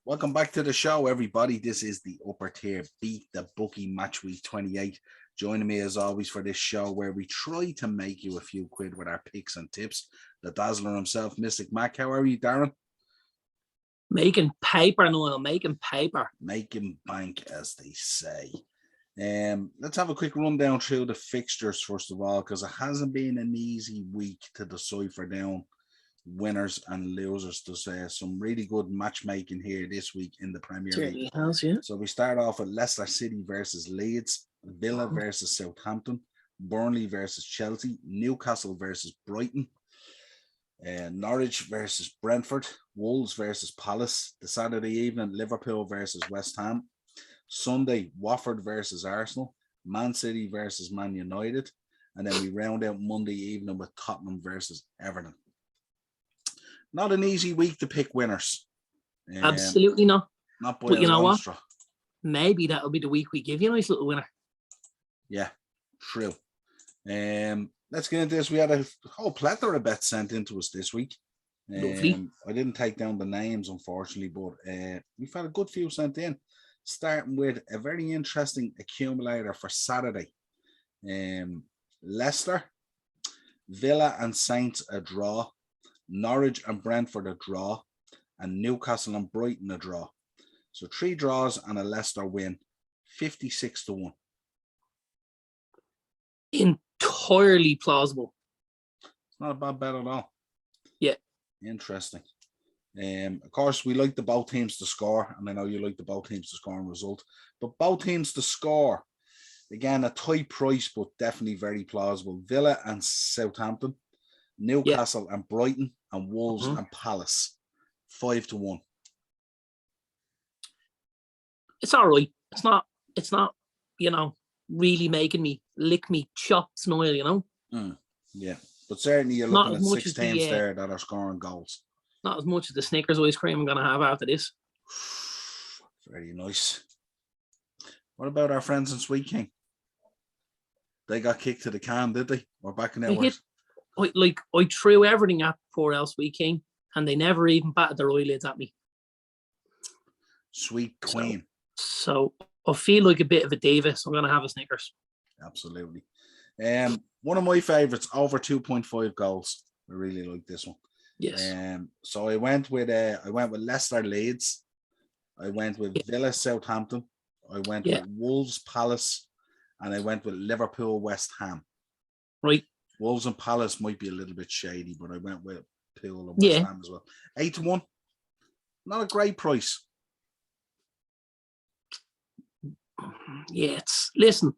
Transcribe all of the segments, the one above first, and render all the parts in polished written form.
Welcome back to the show, everybody. This is the upper tier Beat the Bookie MatchWeek 28. Joining me as always for this show where we try to make you a few quid with our picks and tips. The Dazzler himself, Mystic Mac. How are you, Darren? Making paper, Noel. Making paper. Making bank, as they say. Let's have a quick rundown through the fixtures first of all, because it hasn't been an easy week to decipher down winners and losers. There's some really good matchmaking here this week in the Premier League. So we start off with Leicester City versus Leeds, Villa versus Southampton, Burnley versus Chelsea, Newcastle versus Brighton, Norwich versus Brentford, Wolves versus Palace. The Saturday evening, Liverpool versus West Ham. Sunday, Watford versus Arsenal, Man City versus Man United, and then we round out Monday evening with Tottenham versus Everton. Not an easy week to pick winners. Absolutely not. Not by but you know what? Straw. Maybe that'll be the week we give you a nice little winner. Yeah, true. Let's get into this. We had a whole plethora of bets sent into us this week. Lovely. I didn't take down the names, unfortunately, but we've had a good few sent in. Starting with a very interesting accumulator for Saturday. Leicester, Villa and Saints a draw, Norwich and Brentford a draw, and Newcastle and Brighton a draw. So 3 draws and a Leicester win, 56-1. Entirely plausible. It's not a bad bet at all. Yeah. Interesting. Of course, we like the both teams to score, and I know you like the both teams to score and result, but both teams to score, again, a tight price, but definitely very plausible. Villa and Southampton, Newcastle and Brighton, and Wolves and Palace, 5-1. It's all right. It's not, really making me lick me chops, Noel, Yeah, but certainly you're looking at 6 teams there that are scoring goals. Not as much as the Snickers ice cream I'm going to have after this. Very nice. What about our friends in Sweet King? They got kicked to the can, did they? Or back in hours? I threw everything at poor El Sweet King, and they never even batted their eyelids at me. Sweet Queen. So I feel like a bit of a diva, so I'm going to have a Snickers. Absolutely. One of my favourites, over 2.5 goals. I really like this one. Yes. So I went with Leicester Leeds. I went with Villa Southampton. I went with Wolves Palace, and I went with Liverpool West Ham. Right. Wolves and Palace might be a little bit shady, but I went with Pool and West Ham as well. 8-1. Not a great price. Yeah, listen,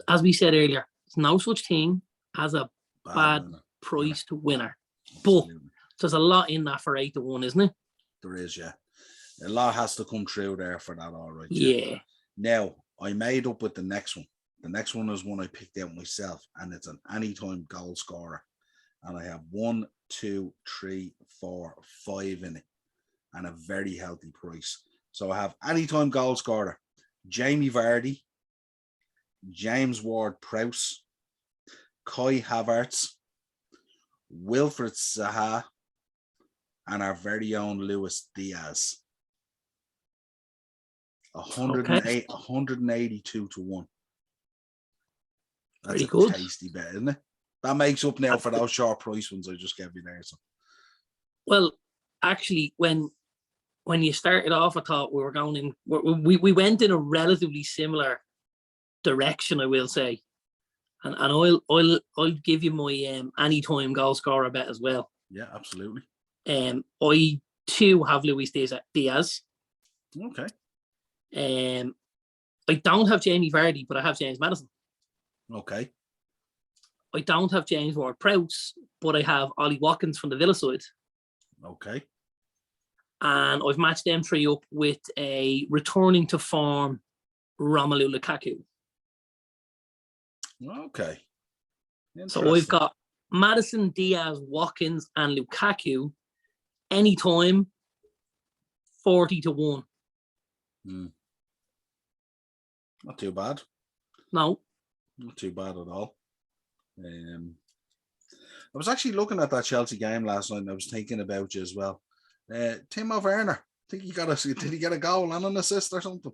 as we said earlier, there's no such thing as a bad price to winner. Absolutely. But there's a lot in that for 8-1, isn't it? There is, yeah. A lot has to come through there for that, all right. Yeah. Now, I made up with the next one. The next one is one I picked out myself, and it's an anytime goal scorer. And I have 1, 2, 3, 4, 5 in it, and a very healthy price. So I have anytime goal scorer, Jamie Vardy, James Ward-Prowse, Kai Havertz, Wilfred Zaha, and our very own Luis Diaz. 182-1. That's pretty good. Tasty bet, isn't it? That makes up now for those short price ones I just gave you there. So. Well, actually, when you started off, I thought we were going in. We went in a relatively similar direction, I will say, and I'll give you my anytime goal scorer bet as well. Yeah, absolutely. I too have Luis Diaz. Okay. I don't have Jamie Vardy, but I have James Maddison. Okay. I don't have James Ward-Prowse, but I have Ollie Watkins from the Villa side. Okay. And I've matched them 3 up with a returning to form Romelu Lukaku. Okay. So I've got Maddison, Diaz, Watkins, and Lukaku anytime 40-1. Not too bad. No. Not too bad at all. I was actually looking at that Chelsea game last night, and I was thinking about you as well. Timo Werner, think did he get a goal and an assist or something?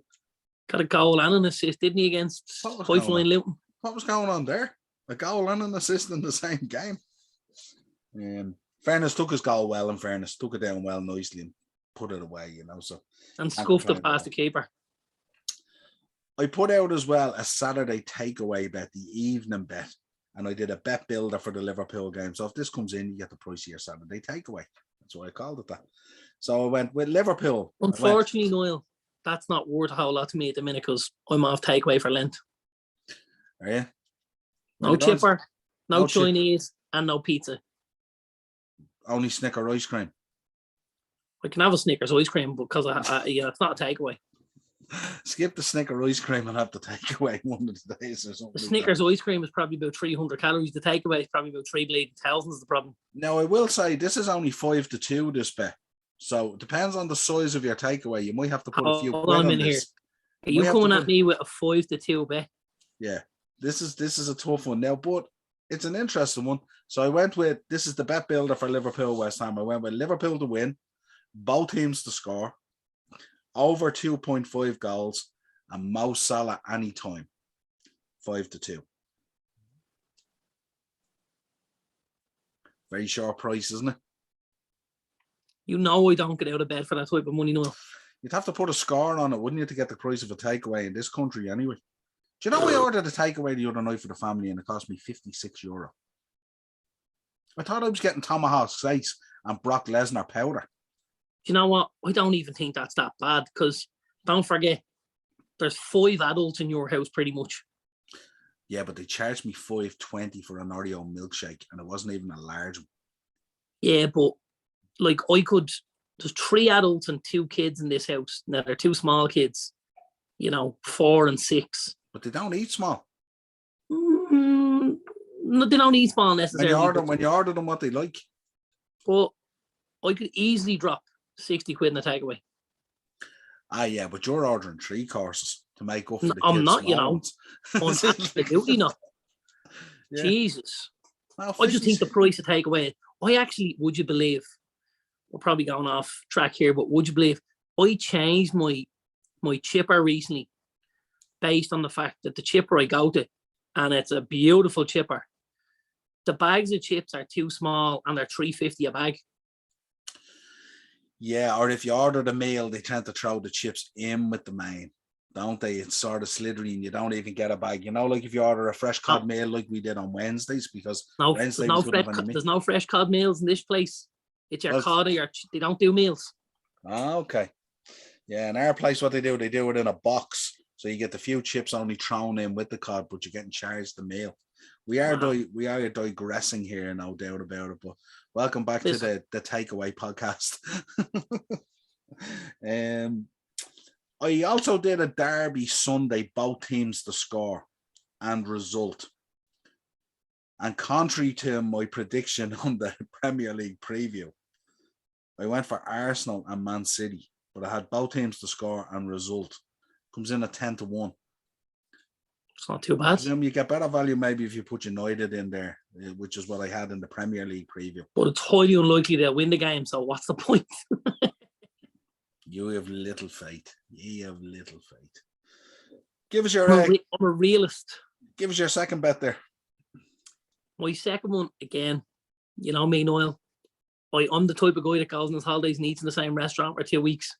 Got a goal and an assist, didn't he, against Highflying Luton? What was going on there? A goal and an assist in the same game. Fairness, took his goal well, in fairness, took it down well nicely and put it away, so. And scuffed it past the keeper. I put out as well a Saturday takeaway bet, the evening bet, and I did a bet builder for the Liverpool game. So if this comes in, you get the price of your Saturday takeaway. That's why I called it that. So I went with Liverpool. Unfortunately, Noel, that's not worth a whole lot to me at the minute because I'm off takeaway for Lent. Are you? No chipper, no Chinese, and no pizza. Only Snicker ice cream. I can have a Snickers ice cream because it's not a takeaway. Skip the Snicker ice cream and have the takeaway one of the days or something. The Snickers ice cream is probably about 300 calories. The takeaway is probably about 3,000 is the problem. Now, I will say this is only 5-2, this bet. So it depends on the size of your takeaway. You might have to put a few quid on this. Are you coming at me with a 5-2 bet? Yeah, this is a tough one now, but it's an interesting one. So I went with, this is the bet builder for Liverpool West Ham. I went with Liverpool to win, both teams to score, over 2.5 goals, and Mo Salah anytime, 5-2. Very short price, isn't it? You know I don't get out of bed for that type of money, Noel. You'd have to put a score on it, wouldn't you, to get the price of a takeaway in this country anyway? Do you know I ordered a takeaway the other night for the family and it cost me €56? I thought I was getting tomahawk steaks and Brock Lesnar powder. Do you know what? I don't even think that's that bad because don't forget, there's 5 adults in your house pretty much. Yeah, but they charged me $5.20 for an Oreo milkshake and it wasn't even a large one. Yeah, but like there's 3 adults and 2 kids in this house. Now they're 2 small kids, 4 and 6. But they don't eat small. No, they don't eat small necessarily. When you order them what they like. But I could easily drop 60 quid in a takeaway. Yeah, but you're ordering 3 courses to make up for the kids. I'm not, I'm absolutely not. Yeah. Jesus. Well, I just think the price of takeaway. Would you believe, we're probably going off track here, but would you believe I changed my chipper recently based on the fact that the chipper I go to, and it's a beautiful chipper, the bags of chips are too small and they're $3.50 a bag. Yeah, or if you order the meal, they tend to throw the chips in with the main, don't they? It's sort of slithery and you don't even get a bag. Like if you order a fresh cod meal like we did on Wednesdays, because there's no fresh cod meals in this place. It's your cod or they don't do meals. Okay. Yeah, in our place, what they do it in a box. So you get the few chips only thrown in with the cod, but you're getting charged the meal. We are digressing here, no doubt about it. But welcome back to the Takeaway podcast. I also did a Derby Sunday, both teams to score and result. And contrary to my prediction on the Premier League preview, I went for Arsenal and Man City, but I had both teams to score and result. Comes in at 10-1. It's not too bad. You get better value maybe if you put United in there, which is what I had in the Premier League preview. But it's highly unlikely they'll win the game, so what's the point? You have little faith. Give us your... I'm a realist. Give us your second bet there. My second one, again, you know me, Noel. I'm the type of guy that goes on his holidays and eats in the same restaurant for 2 weeks.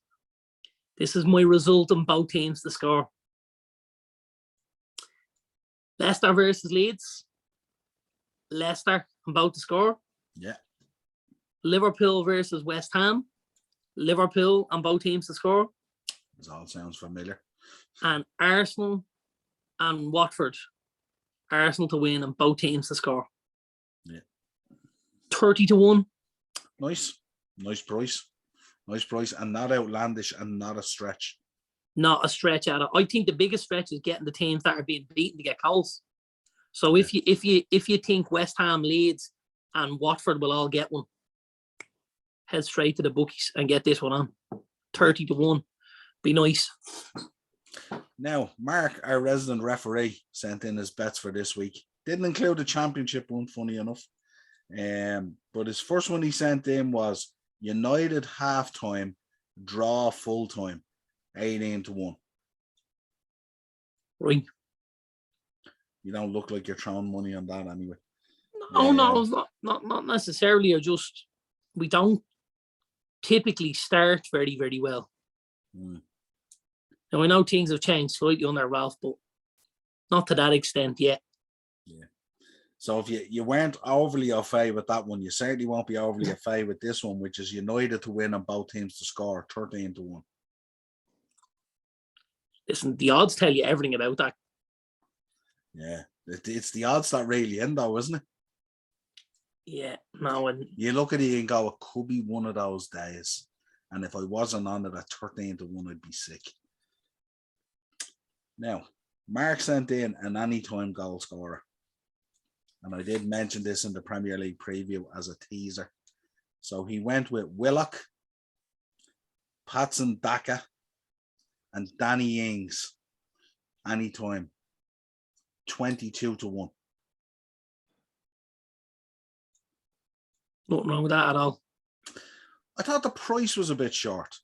This is my result on both teams to score. Leicester versus Leeds. Leicester on both to score. Yeah. Liverpool versus West Ham. Liverpool on both teams to score. This all sounds familiar. And Arsenal and Watford. Arsenal to win and both teams to score. Yeah. 30-1. Nice price, and not outlandish and not a stretch. Not a stretch at all. I think the biggest stretch is getting the teams that are being beaten to get goals. So if you think West Ham, Leeds, and Watford will all get one, head straight to the bookies and get this one on. 30-1. Be nice. Now, Mark, our resident referee, sent in his bets for this week. Didn't include the championship one, funny enough. But his first one he sent in was United halftime, draw full time, 18-1. Right. You don't look like you're throwing money on that anyway. No, it's not necessarily. We don't typically start very, very well. Now, I know things have changed slightly under Ralph, but not to that extent yet. Yeah. So if you weren't overly au fait with that one, you certainly won't be overly au fait with this one, which is United to win and both teams to score, 13-1. Listen, the odds tell you everything about that. Yeah. It's the odds that really end though, isn't it? Yeah. No, and you look at it and go, it could be one of those days. And if I wasn't on it at 13-1, I'd be sick. Now, Mark sent in an anytime goal scorer. And I did mention this in the Premier League preview as a teaser. So he went with Willock, Patson Daka, and Danny Ings. Anytime. 22-1. Nothing wrong with that at all. I thought the price was a bit short.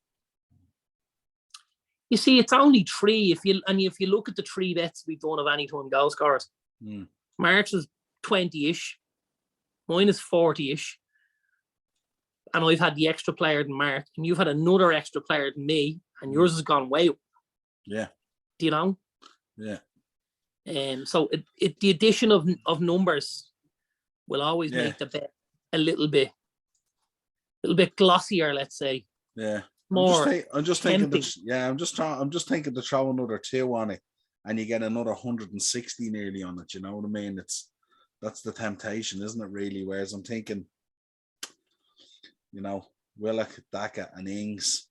You see, it's only 3. If you look at the 3 bets we've done of anytime goal scorers, Mark's was 20-ish, mine is 40-ish, and I've had the extra player than Mark, and you've had another extra player than me, and yours has gone way up. Yeah. Do you know? Yeah. So the addition of numbers will always make the bet a little bit glossier, let's say. Yeah. More. I'm just thinking to throw another 2 on it, and you get another 160 nearly on it. You know what I mean? That's the temptation, isn't it? Really. Whereas I'm thinking, Willock, Daka, and Ings.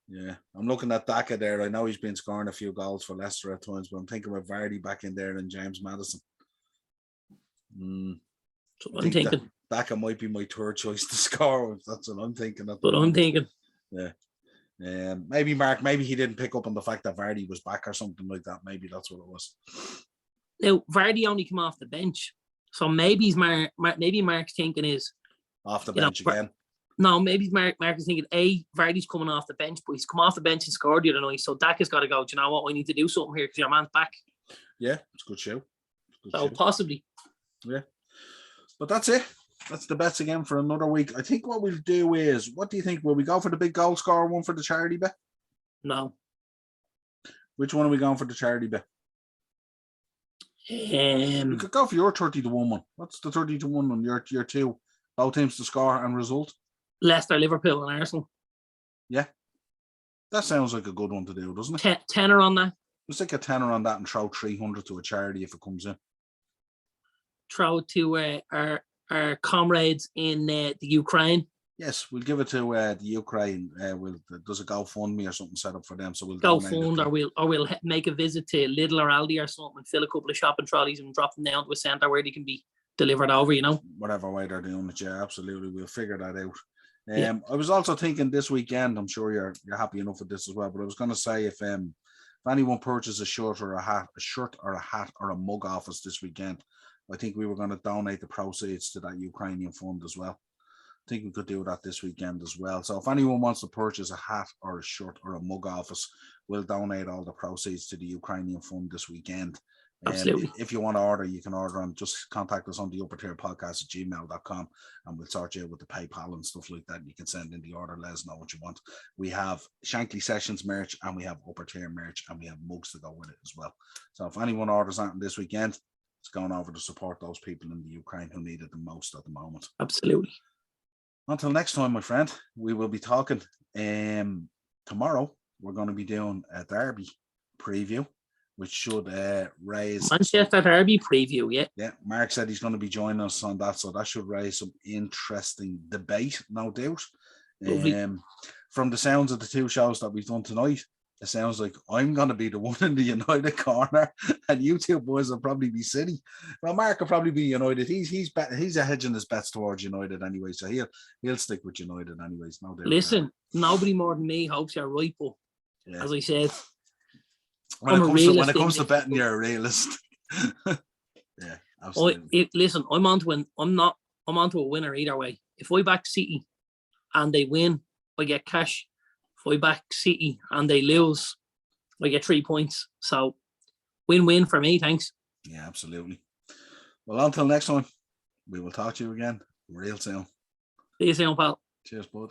Yeah, I'm looking at Daka there. I know he's been scoring a few goals for Leicester at times, but I'm thinking of Vardy back in there and James Maddison. So I'm thinking Daka might be my third choice to score. That's what I'm thinking. I'm thinking. Yeah. Maybe Mark, maybe he didn't pick up on the fact that Vardy was back or something like that. Maybe that's what it was. Now, Vardy only came off the bench. So maybe Mark's thinking is off the bench again. No, maybe Mark is thinking, Vardy's coming off the bench, but he's come off the bench and scored the other night. So Daka's got to go, do you know what? I need to do something here because your man's back. Yeah, it's a good show. Possibly. Yeah. But that's it. That's the bets again for another week. I think what we'll do is, what do you think? Will we go for the big goal scorer one for the charity bet? No. Which one are we going for the charity bet? We could go for your 30-1 one. What's the 30-1 one? Your 2, both teams to score and result? Leicester, Liverpool, and Arsenal. Yeah. That sounds like a good one to do, doesn't it? Tenner on that. Let's take a tenner on that and throw 300 to a charity if it comes in. Throw it to our comrades in the Ukraine. Yes, we'll give it to the Ukraine. Does a GoFundMe or something set up for them? So we'll GoFund, or we'll make a visit to Lidl or Aldi or something and fill a couple of shopping trolleys and drop them down to a centre where they can be delivered over. Whatever way they're doing it, yeah, absolutely. We'll figure that out. I was also thinking this weekend. I'm sure you're happy enough with this as well. But I was going to say if anyone purchases a shirt or a hat or a mug off us this weekend, I think we were going to donate the proceeds to that Ukrainian fund as well. I think we could do that this weekend as well. So if anyone wants to purchase a hat or a shirt or a mug off us, we'll donate all the proceeds to the Ukrainian fund this weekend. Absolutely. If you want to order, you can order and just contact us on the uppertierpodcast@gmail.com and we'll sort you out with the PayPal and stuff like that. You can send in the order, let us know what you want. We have Shankly Sessions merch and we have Upper Tier merch and we have mugs to go with it as well. So if anyone orders something this weekend, it's going over to support those people in the Ukraine who need it the most at the moment. Absolutely. Until next time, my friend, we will be talking. Tomorrow, we're going to be doing a derby preview, which should raise... Manchester derby preview, yeah. Yeah, Mark said he's going to be joining us on that, so that should raise some interesting debate, no doubt. From the sounds of the 2 shows that we've done tonight, it sounds like I'm going to be the one in the United corner, and you 2 boys will probably be City. Well, Mark will probably be United. He's hedging his bets towards United anyway, so he'll stick with United anyways. No doubt. Listen, nobody more than me hopes you're right, but as I said, when it comes to betting, you're a realist. Yeah, absolutely. Listen, I'm onto a winner either way. If I back City, and they win, I get cash. If I back City and they lose, I get 3 points. So win-win for me, thanks. Yeah, absolutely. Well, until next time, we will talk to you again real soon. See you soon, pal. Cheers, bud.